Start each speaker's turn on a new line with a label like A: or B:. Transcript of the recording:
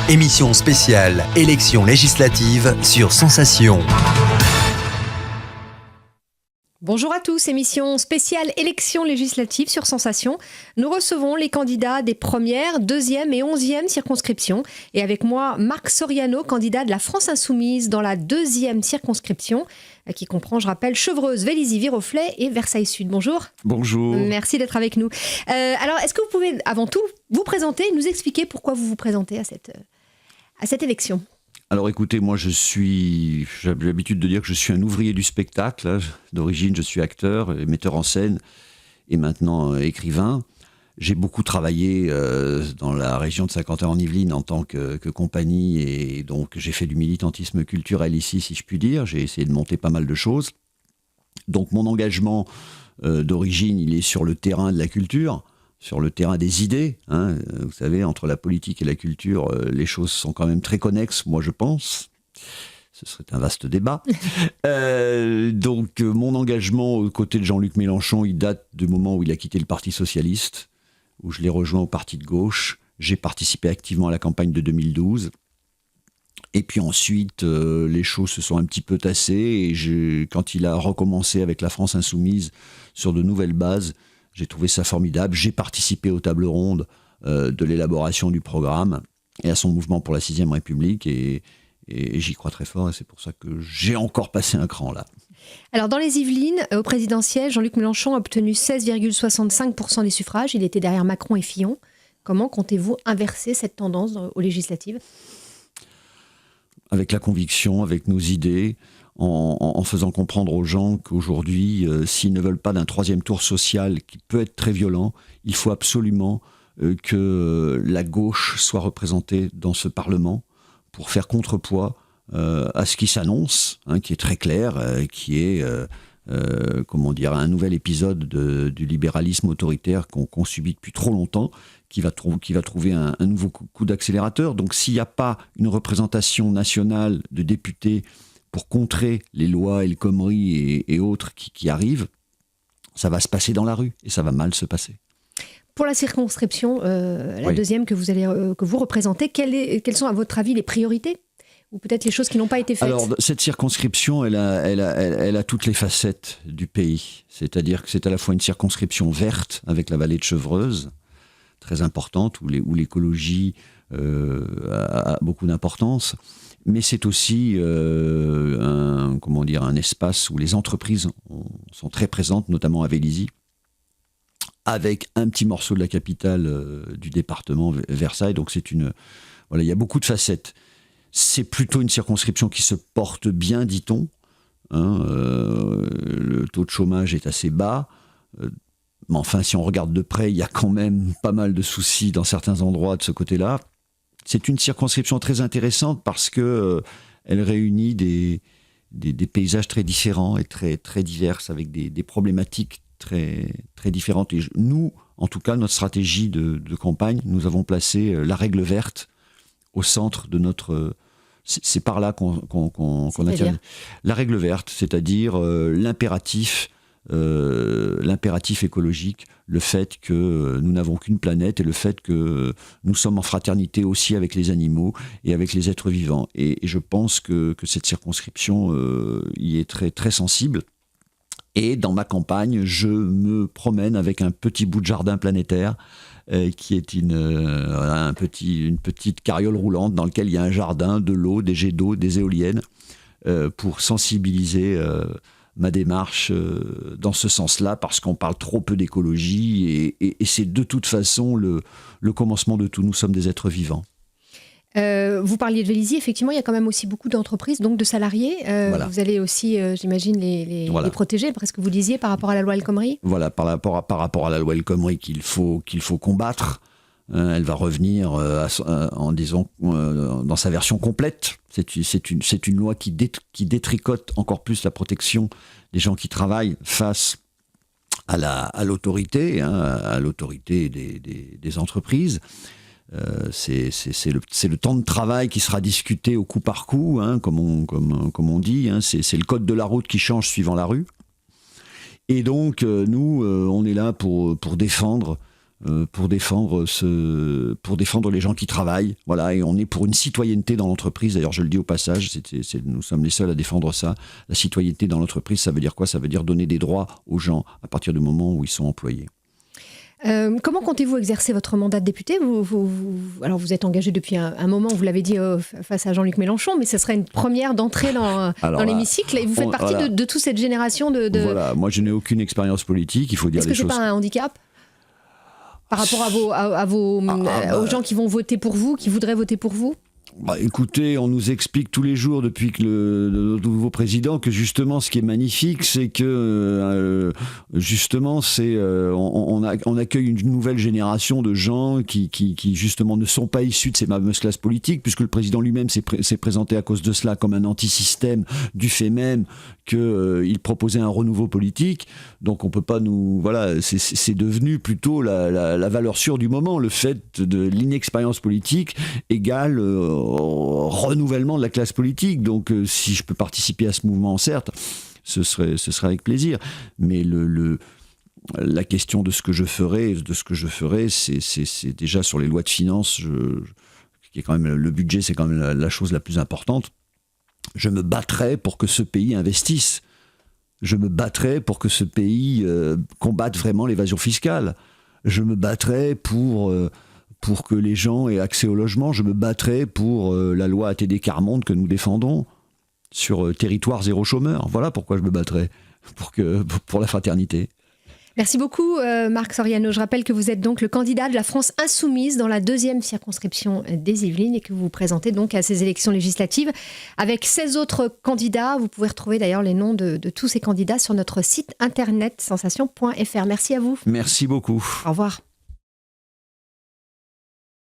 A: Émission spéciale élections législatives sur Sensation.
B: Bonjour à tous, émission spéciale élections législatives sur Sensation. Nous recevons les candidats des premières, deuxième et 11e circonscriptions. Et avec moi, Marc Soriano, candidat de la France Insoumise dans la 2e circonscription, qui comprend, je rappelle, Chevreuse, Vélizy, Viroflay et Versailles Sud. Bonjour.
C: Bonjour.
B: Merci d'être avec nous. Alors, est-ce que vous pouvez, avant tout, vous présenter, nous expliquer pourquoi vous vous présentez à cette élection ?
C: Alors écoutez, moi j'ai l'habitude de dire que je suis un ouvrier du spectacle. D'origine, je suis acteur, metteur en scène et maintenant écrivain. J'ai beaucoup travaillé dans la région de Saint-Quentin-en-Yvelines en tant que compagnie et donc j'ai fait du militantisme culturel ici, si je puis dire. J'ai essayé de monter pas mal de choses. Donc mon engagement d'origine, il est sur le terrain de la culture, sur le terrain des idées. Vous savez, entre la politique et la culture, les choses sont quand même très connexes, moi je pense. Ce serait un vaste débat. Donc mon engagement aux côtés de Jean-Luc Mélenchon, il date du moment où il a quitté le Parti Socialiste, où je l'ai rejoint au Parti de gauche. J'ai participé activement à la campagne de 2012. Et puis ensuite, les choses se sont un petit peu tassées. Et quand il a recommencé avec la France Insoumise sur de nouvelles bases, j'ai trouvé ça formidable. J'ai participé aux tables rondes de l'élaboration du programme et à son mouvement pour la 6ème République. Et j'y crois très fort et c'est pour ça que j'ai encore passé un cran là.
B: Alors dans les Yvelines, au présidentiel, Jean-Luc Mélenchon a obtenu 16,65% des suffrages. Il était derrière Macron et Fillon. Comment comptez-vous inverser cette tendance aux législatives ?
C: Avec la conviction, avec nos idées, en faisant comprendre aux gens qu'aujourd'hui, s'ils ne veulent pas d'un 3e tour social qui peut être très violent, il faut absolument que la gauche soit représentée dans ce Parlement pour faire contrepoids à ce qui s'annonce, qui est très clair, qui est un nouvel épisode du libéralisme autoritaire qu'on subit depuis trop longtemps, qui va trouver un nouveau coup d'accélérateur. Donc s'il n'y a pas une représentation nationale de députés pour contrer les lois El Khomri et autres qui arrivent, ça va se passer dans la rue et ça va mal se passer.
B: Pour la circonscription, la 2e que vous représentez, quelles sont à votre avis les priorités ? Ou peut-être les choses qui n'ont pas été faites?
C: Alors, cette circonscription, elle a toutes les facettes du pays. C'est-à-dire que c'est à la fois une circonscription verte, avec la vallée de Chevreuse, très importante, où l'écologie a beaucoup d'importance. Mais c'est aussi un espace où les entreprises sont très présentes, notamment à Vélizy, avec un petit morceau de la capitale du département, Versailles. Donc il y a beaucoup de facettes. C'est plutôt une circonscription qui se porte bien, dit-on. Le taux de chômage est assez bas. Mais enfin, si on regarde de près, il y a quand même pas mal de soucis dans certains endroits de ce côté-là. C'est une circonscription très intéressante parce que elle réunit des paysages très différents et très, très diverses, avec des problématiques très, très différentes. Et nous, en tout cas, notre stratégie de campagne, nous avons placé la règle verte au centre de notre... C'est par là qu'on attire la règle verte, c'est-à-dire l'impératif écologique, le fait que nous n'avons qu'une planète et le fait que nous sommes en fraternité aussi avec les animaux et avec les êtres vivants. Et je pense que cette circonscription y est très, très sensible. Et dans ma campagne, je me promène avec un petit bout de jardin planétaire qui est une petite carriole roulante dans laquelle il y a un jardin, de l'eau, des jets d'eau, des éoliennes, pour sensibiliser ma démarche dans ce sens-là, parce qu'on parle trop peu d'écologie et c'est de toute façon le commencement de tout. Nous sommes des êtres vivants.
B: Vous parliez de Vélizy, effectivement, il y a quand même aussi beaucoup d'entreprises, donc de salariés. Voilà. Vous allez aussi, j'imagine, les protéger, parce que vous disiez, par rapport à la loi El Khomri.
C: Voilà, par rapport à la loi El Khomri qu'il faut combattre. Elle va revenir dans sa version complète. C'est une loi qui détricote encore plus la protection des gens qui travaillent face à l'autorité, à l'autorité des entreprises. C'est le temps de travail qui sera discuté au coup par coup, comme on dit. C'est le code de la route qui change suivant la rue. Et donc, nous, on est là pour défendre pour défendre les gens qui travaillent. Voilà, et on est pour une citoyenneté dans l'entreprise. D'ailleurs, je le dis au passage, nous sommes les seuls à défendre ça. La citoyenneté dans l'entreprise, ça veut dire quoi ? Ça veut dire donner des droits aux gens à partir du moment où ils sont employés.
B: Comment comptez-vous exercer votre mandat de député ? Alors vous êtes engagé depuis un moment, vous l'avez dit face à Jean-Luc Mélenchon, mais ce serait une première d'entrée dans l'hémicycle. Et vous faites partie de toute cette génération de...
C: Voilà, moi je n'ai aucune expérience politique, il faut dire les choses.
B: Est-ce que c'est pas un handicap par rapport aux gens qui vont voter pour vous, qui voudraient voter pour vous ?
C: Écoutez, on nous explique tous les jours depuis que le nouveau président que justement ce qui est magnifique, c'est que justement on accueille une nouvelle génération de gens qui justement ne sont pas issus de ces fameuses classes politiques, puisque le président lui-même s'est présenté à cause de cela comme un anti-système, du fait même qu'il proposait un renouveau politique. Donc on peut pas c'est devenu plutôt la valeur sûre du moment, le fait de l'inexpérience politique égale renouvellement de la classe politique. Donc si je peux participer à ce mouvement, certes, ce serait avec plaisir. Mais la question de ce que je ferai, c'est déjà sur les lois de finances, qui est quand même le budget, c'est quand même la chose la plus importante. Je me battrai pour que ce pays investisse. Je me battrai pour que ce pays combatte vraiment l'évasion fiscale. Je me battrai pour que les gens aient accès au logement. Je me battrai pour la loi ATD Quart Monde que nous défendons sur territoire zéro chômeur. Voilà pourquoi je me battrai, pour la fraternité.
B: Merci beaucoup Marc Soriano. Je rappelle que vous êtes donc le candidat de la France Insoumise dans la 2e circonscription des Yvelines et que vous vous présentez donc à ces élections législatives avec 16 autres candidats. Vous pouvez retrouver d'ailleurs les noms de tous ces candidats sur notre site internet sensation.fr. Merci à vous.
C: Merci beaucoup.
B: Au revoir.